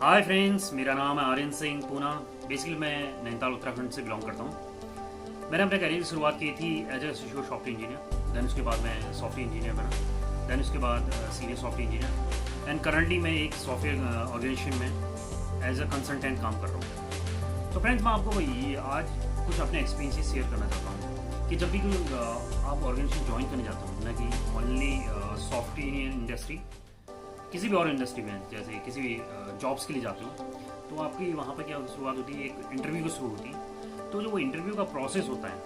Hi friends, मेरा नाम है आर्यन सिंह पूना। बेसिकली मैं नैनीताल उत्तराखंड से बिलोंग करता हूँ। मैंने अपने करियर की शुरुआत की थी as a software engineer. Then उसके बाद मैं सॉफ्टवेयर इंजीनियर बना। देन उसके बाद senior software engineer and currently मैं एक सॉफ्टवेयर ऑर्गेनाइजेशन में एज ए कंसल्टेंट काम कर रहा हूँ। तो फ्रेंड्स, मैं आपको वही आज कुछ अपने एक्सपीरियंसेस शेयर करना चाहता हूँ कि जब भी कोई आप ऑर्गेनाइजेशन ज्वाइन करने जाते हो, ना कि ओनली सॉफ्टवेयर इंडस्ट्री, किसी भी और इंडस्ट्री में, जैसे किसी भी जॉब्स के लिए जाते हो, तो आपकी वहाँ पर क्या शुरुआत होती है, एक इंटरव्यू की शुरू होती है। तो जो वो इंटरव्यू का प्रोसेस होता है,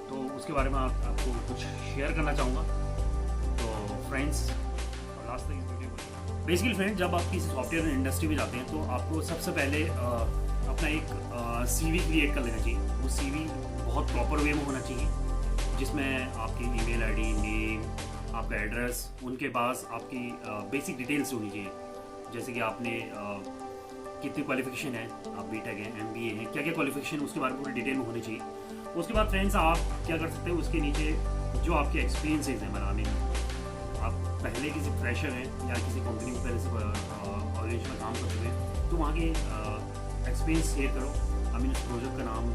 तो उसके बारे में आपको कुछ शेयर करना चाहूँगा। तो फ्रेंड्स, लास्ट तक इस वीडियो को बेसिकली फ्रेंड्स, जब आप किसी सॉफ्टवेयर इंडस्ट्री में जाते हैं तो आपको सबसे पहले अपना एक CV क्रिएट कर लेना चाहिए। वो CV बहुत प्रॉपर वे में होना चाहिए, जिसमें आपकी ईमेल आईडी, नेम, आपका एड्रेस, उनके पास आपकी बेसिक डिटेल्स होनी चाहिए, जैसे कि आपने कितनी क्वालिफिकेशन है, आप बीटेक है, MBA है, क्या क्या क्वालिफिकेशन, उसके बारे में पूरी डिटेल में होनी चाहिए। उसके बाद फ्रेंड्स, आप क्या कर सकते हैं, उसके नीचे जो आपके एक्सपीरियंसेस हैं, मतलब आप पहले किसी फ्रेशर हैं या किसी कंपनी में पहले से ऑर्गेनाइजेशन में काम कर चुके हैं, तो वहाँ के एक्सपीरियंस शेयर करो। उस प्रोजेक्ट का नाम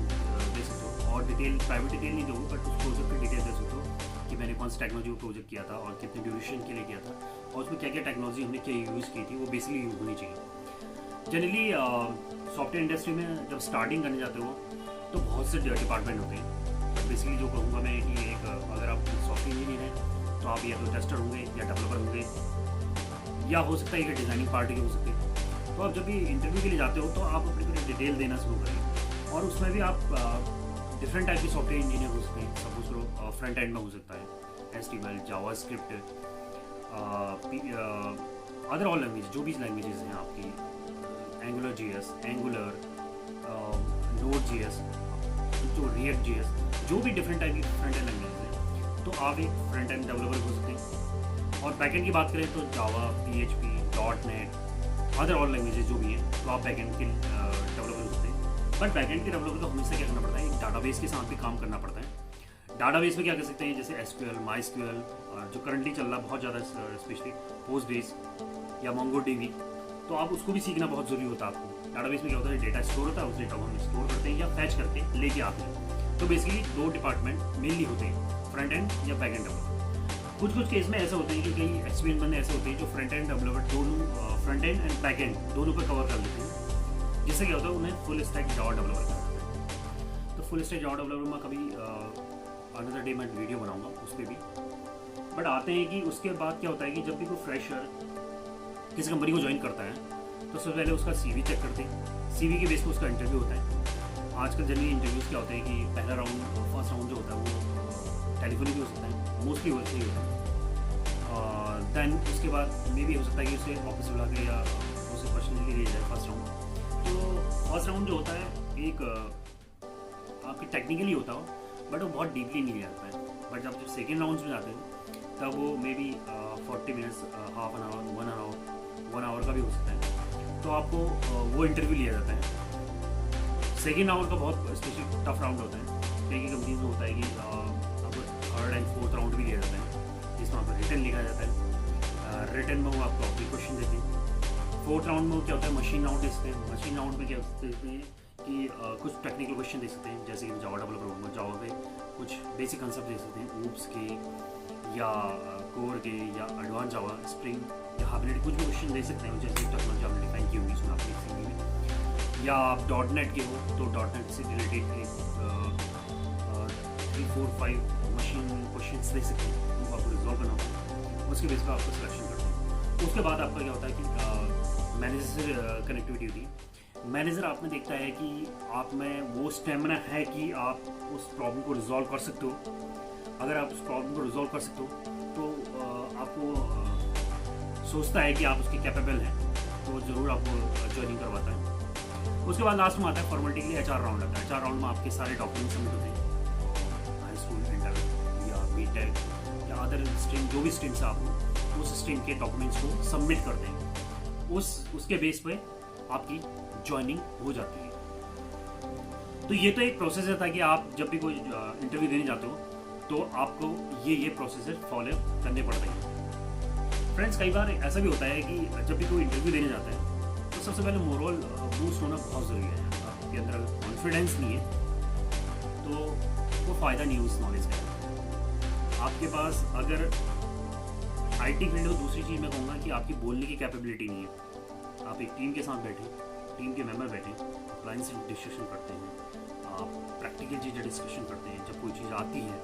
दे सकते हो, और डिटेल, प्राइवेट डिटेल नहीं दोगे, बट उस प्रोजेक्ट की डिटेल दे सकते हो कि मैंने कौन सी टेक्नोलॉजी को प्रोजेक्ट किया था और कितने ड्यूरेशन के लिए किया था, और उसमें क्या क्या टेक्नोलॉजी हमने क्या यूज़ की थी, वो बेसिकली यूज़ होनी चाहिए। जनरली सॉफ्टवेयर इंडस्ट्री में जब स्टार्टिंग करने जाते हो तो बहुत से डिपार्टमेंट होते हैं। बेसिकली जो कहूँगा मैं कि एक अगर आप सॉफ्टवेयर इंजीनियर हैं तो आप या तो टेस्टर होंगे या डेवलपर होंगे, या हो सकता है कि डिज़ाइनिंग पार्टी हो सकती है। तो आप जब भी इंटरव्यू के लिए जाते हो तो आप अपनी पूरी डिटेल देना शुरू करें, और उसमें भी आप डिफरेंट टाइप के सॉफ्टवेयर इंजीनियर हो सकते हैं। सपोज करो फ्रंट एंड में हो सकता है HTML, JavaScript, other all language, जो भी लैंग्वेजेस हैं आपकी, एंगुलर JS, एंगुलर, Node.js, जो React.js, जो भी डिफरेंट टाइप की फ्रंट एंड लैंग्वेज हैं, तो आप एक फ्रंट एंड डेवलपर हो सकते हैं। और बैक एंड की बात करें तो जावा, PHP, .NET, other all languages जो भी हैं, तो आप बैक एंड के डेवलपर हो सकते हैं। बट बैकएंड के डेवलपर को हमेशा क्या करना पड़ता है, एक डाटाबेस के साथ भी काम करना पड़ता है। डाटाबेस में क्या कर सकते हैं, जैसे SQL, MySQL, जो करंटली चल रहा है बहुत ज़्यादा, स्पेशली पोस्टबेस या MongoDB, तो आप उसको भी सीखना बहुत ज़रूरी होता है आपको। डाटाबेस में क्या होता है, डेटा स्टोर होता है, उस डेटा को हम स्टोर करते हैं या फैच करके लेके आते हैं। तो बेसिकली दो डिपार्टमेंट मेनली होते हैं, फ्रंट एंड या बैक एंड डेवलपर। कुछ कुछ केस में ऐसा होते हैं कि कई एक्सपीरियंस बंदे ऐसे होते हैं जो फ्रंट एंड डेवलपर दोनों, फ्रंट एंड बैक एंड दोनों पर कवर कर लेते हैं, जिससे क्या होता है उन्हें फुल स्टैक जावा डेवलपर करना है। तो फुल स्टैक जावा डेवलपर में कभी अनदर डे मैं वीडियो बनाऊंगा उस पर भी। बट आते हैं कि उसके बाद क्या होता है कि जब भी कोई फ्रेशर किसी कंपनी को ज्वाइन करता है तो सबसे पहले उसका CV चेक करते हैं। CV के बेस पर उसका इंटरव्यू होता है। आजकल जनरली इंटरव्यूज़ क्या होते हैं कि पहला राउंड, फर्स्ट राउंड जो होता है वो टेलीफोनिक भी हो सकता है, मोस्टली वैसे ही होता है। दैन उसके बाद मे भी हो सकता है कि उसे ऑफिस बुला के या उसे पर्सनली लिया जाए फर्स्ट राउंड। तो फर्स्ट राउंड जो होता है एक आपकी टेक्निकली होता हो, बट वो बहुत डीपली नहीं जाता है। बट जब सेकेंड राउंड में जाते हो तब वो may be 40 minutes, half an hour, 1 hour का भी हो सकता है। तो आपको वो इंटरव्यू लिया जाता है। सेकेंड राउंड का बहुत स्पेशली टफ राउंड होता है। कई कंपनीज में होता है कि आपको थर्ड एंड फोर्थ राउंड भी लिया जाता है, जिसमें आपको रिटर्न लिखा जाता है। रिटर्न में वो आपको अपनी क्वेश्चन देते हैं। फोर्थ राउंड में क्या होता है, मशीन राउंड देते हैं। मशीन राउंड में क्या देते हैं कि कुछ टेक्निकल क्वेश्चन दे सकते हैं, जैसे कि जावा डेवलपर होगा, जावा पे कुछ बेसिक कंसेप्ट दे सकते हैं, ऊप्स के या कोर के या एडवांस जावा, स्प्रिंग या हाइब्रिड, कुछ भी क्वेश्चन दे सकते हैं, जैसे टेक्नोलॉजी आपने डिफाइन की होगी उसमें आपने CV में। या आप .NET के हो तो .NET से रिलेटेड 3, 4, 5 मशीन क्वेश्चन दे सकते हैं, उनको आपको रिजॉल्व करना होगा। उसके बेस पर आपको सिलेक्शन करते हैं। उसके बाद आपका क्या होता है कि मैनेजर से कनेक्टिविटी होती है। मैनेजर आप में देखता है कि आप में वो स्टेमिना है कि आप उस प्रॉब्लम को रिजॉल्व कर सकते हो। अगर आप उस प्रॉब्लम को रिजॉल्व कर सकते हो तो आपको सोचता है कि आप उसके कैपेबल हैं, तो ज़रूर आपको ज्वाइनिंग करवाता है। उसके बाद लास्ट में आता है फॉर्मेलिटी के लिए HR राउंड आता है। HR राउंड में आपके सारे डॉक्यूमेंट सबमिट होते हैं, हाई स्कूल, इंटर या BTech या अदर स्ट्रीम, जो भी स्ट्रीम से आप हो, उस स्ट्रीम के डॉक्यूमेंट्स को सबमिट करते हैं। उसके बेस पे आपकी ज्वाइनिंग हो जाती है। तो ये तो एक प्रोसेस था कि आप जब भी कोई इंटरव्यू देने जाते हो तो आपको ये प्रोसेस फॉलो करने पड़ते हैं। फ्रेंड्स, कई बार ऐसा भी होता है कि जब भी कोई इंटरव्यू देने जाता है तो तो सबसे पहले मोरल बूस्ट होना बहुत ज़रूरी है। आपके अंदर अगर कॉन्फिडेंस नहीं है तो वो फ़ायदा नहीं है उस नॉलेज का। आपके पास अगर आईटी फील्ड में दूसरी चीज़ मैं कहूँगा कि आपकी बोलने की कैपेबिलिटी नहीं है। आप एक टीम के साथ बैठे, टीम के मेंबर बैठे, क्लाइंट से डिस्कशन करते हैं, आप प्रैक्टिकल चीज़ें डिस्कशन करते हैं। जब कोई चीज़ आती है,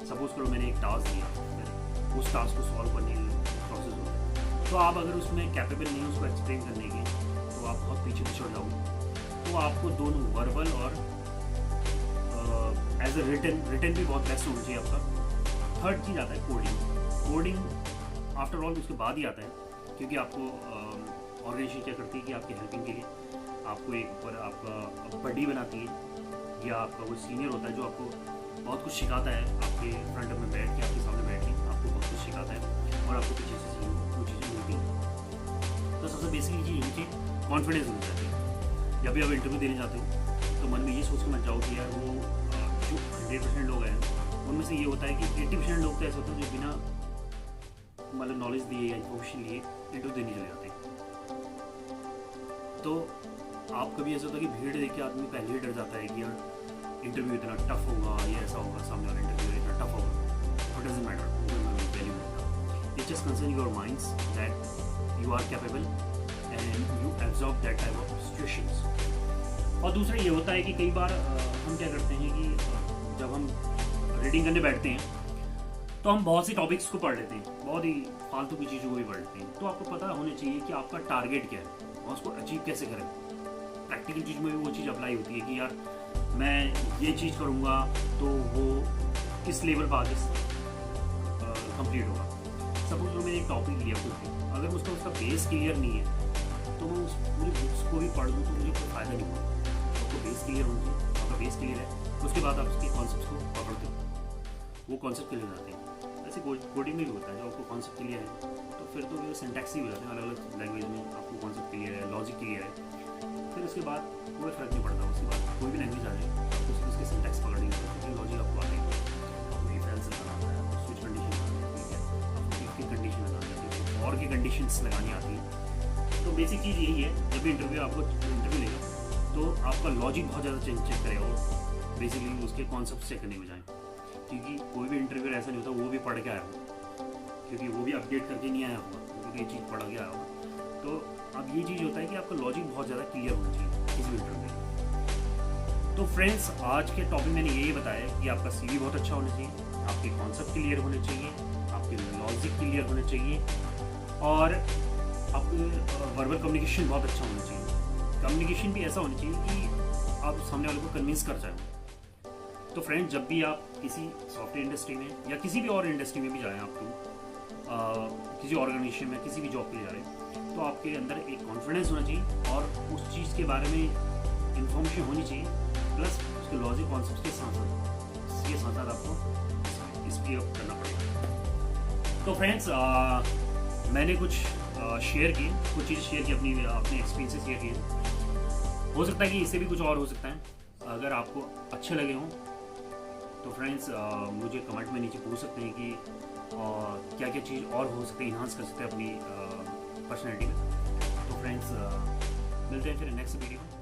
सपोज करो मैंने एक टास्क दिया, फिर उस टास्क को सॉल्व करने की प्रोसेस होता है, तो आप अगर उसमें कैपेबल नहीं है उसको एक्सप्लेन करने के, तो आप बहुत पीछे पिछड़ जाओगे। तो आपको दोनों वर्बल और एज ए रिटन भी बहुत बेस्ट होना चाहिए आपका। थर्ड चीज़ आता है कोडिंग आफ्टर ऑल उसके बाद ही आता है, क्योंकि आपको ऑर्गेनाइजेशन क्या करती है कि आपकी हेल्पिंग के लिए आपको एक ऊपर आपका बडी बनाती है, या आपका वो सीनियर होता है जो आपको बहुत कुछ सिखाता है, आपके फ्रंट में बैठ के, आपके सामने बैठ के आपको बहुत कुछ सिखाता है और आपको पीछे से वो चीज़ें मिलती हैं। तो सबसे बेसिक चीज़ ये कि कॉन्फिडेंस होना चाहिए। जब भी आप इंटरव्यू देने जाते हो तो मन में ये सोच के मत जाओ कि यार वो जो 100% लोग हैं उनमें से ये होता है कि 80% लोग तो ऐसे होते हैं जो बिना मतलब नॉलेज दिए या इन्फॉर्मेशन लिए इंटरव्यू देने चले जाते हैं। तो आप कभी ऐसा होता है कि भीड़ देख के आदमी पहले ही डर जाता है कि यार इंटरव्यू इतना टफ होगा या ऐसा होगा, सामने वाला इंटरव्यू इतना टफ होगा। It doesn't matter, it just concern your minds that you are capable and you absorb that type of situations. और दूसरा ये होता है कि कई बार हम क्या करते हैं कि जब हम रीडिंग करने बैठते हैं तो हम बहुत सी टॉपिक्स को पढ़ लेते हैं, बहुत ही फालतू की चीज़ों को भी पढ़ लेते हैं। तो आपको पता होना चाहिए कि आपका टारगेट क्या है और उसको अचीव कैसे करें। प्रैक्टिकल चीज़ में भी वो चीज़ अप्लाई होती है कि यार मैं ये चीज़ करूँगा तो वो किस लेवल पर आगे कंप्लीट होगा। सपोज मैंने एक टॉपिक लिया कुछ भी, अगर उसका बेस क्लियर नहीं है तो मैं उस पूरी बुक्स को भी पढ़ दूँ तो मुझे कोई फ़ायदा नहीं होगा। आपको बेस क्लियर होना चाहिए, आपका बेस क्लियर है, उसके बाद आप उसके कॉन्सेप्ट को पकड़ते हो, वो कॉन्सेप्ट क्लियर हो जाते हैं। ऐसे कोडिंग में भी होता है, जब आपको कॉन्सेप्ट क्लियर है तो फिर तो वो सिंटैक्स ही हो जाते हैं। अलग अलग लैंग्वेज में आपको कॉन्सेप्ट क्लियर है, लॉजिक क्लियर है, फिर उसके बाद कोई फर्क नहीं पड़ता। उसके बाद कोई भी लैंग्वेज आ जाए आपको उसके सिंटैक्स पकड़नी होता है, क्योंकि लॉजिक आपको आती है। आपको इफ एल्स लगाना आता है, आपको स्विच कंडीशन लगानी आती है, आपको इफ की कंडीशन लगानी आती है, और की कंडीशंस लगानी आती है। तो बेसिक चीज़ यही है, जब भी इंटरव्यू आपको इंटरव्यू लेगा तो आपका लॉजिक बहुत ज़्यादा चेक करेगा और बेसिकली उसके कॉन्सेप्ट चेक करने में जाए, क्योंकि कोई भी इंटरव्यू ऐसा नहीं होता वो भी पढ़ के आया होगा, क्योंकि वो भी अपडेट करके नहीं आया होगा, क्योंकि ये चीज़ पढ़ के आया होगा। तो अब ये चीज़ होता है कि आपका लॉजिक बहुत ज़्यादा क्लियर होना चाहिए किसी भी इंटरव्यू में। तो फ्रेंड्स, आज के टॉपिक मैंने यही बताया कि आपका CV बहुत अच्छा होना चाहिए, आपके कॉन्सेप्ट क्लियर होने चाहिए, आपके लॉजिक क्लियर होने चाहिए, और आपके वर्बल कम्युनिकेशन बहुत अच्छा होना चाहिए। कम्युनिकेशन भी ऐसा होना चाहिए कि आप सामने वाले को कन्विंस कर जाएं। तो फ्रेंड्स, जब भी आप किसी सॉफ्टवेयर इंडस्ट्री में या किसी भी और इंडस्ट्री में भी जाएं, आप किसी ऑर्गेनाइजेशन में किसी भी जॉब के लिए जा रहे हैं, तो आपके अंदर एक कॉन्फिडेंस होना चाहिए और उस चीज़ के बारे में इंफॉर्मेशन होनी चाहिए, प्लस उसके लॉजिक कॉन्सेप्ट के साथ साथ आपको स्पीड अप करना पड़ेगा। तो फ्रेंड्स, मैंने कुछ शेयर किए, कुछ चीज़ें शेयर की, अपने एक्सपीरियंसेस शेयर किए। हो सकता है कि इससे भी कुछ और हो सकता है। अगर आपको अच्छे लगे हों तो फ्रेंड्स मुझे कमेंट में नीचे पूछ सकते हैं कि क्या क्या चीज़ और हो सकती है, इन्हांस कर सकते हैं अपनी पर्सनैलिटी में। तो फ्रेंड्स, मिलते हैं फिर नेक्स्ट वीडियो में।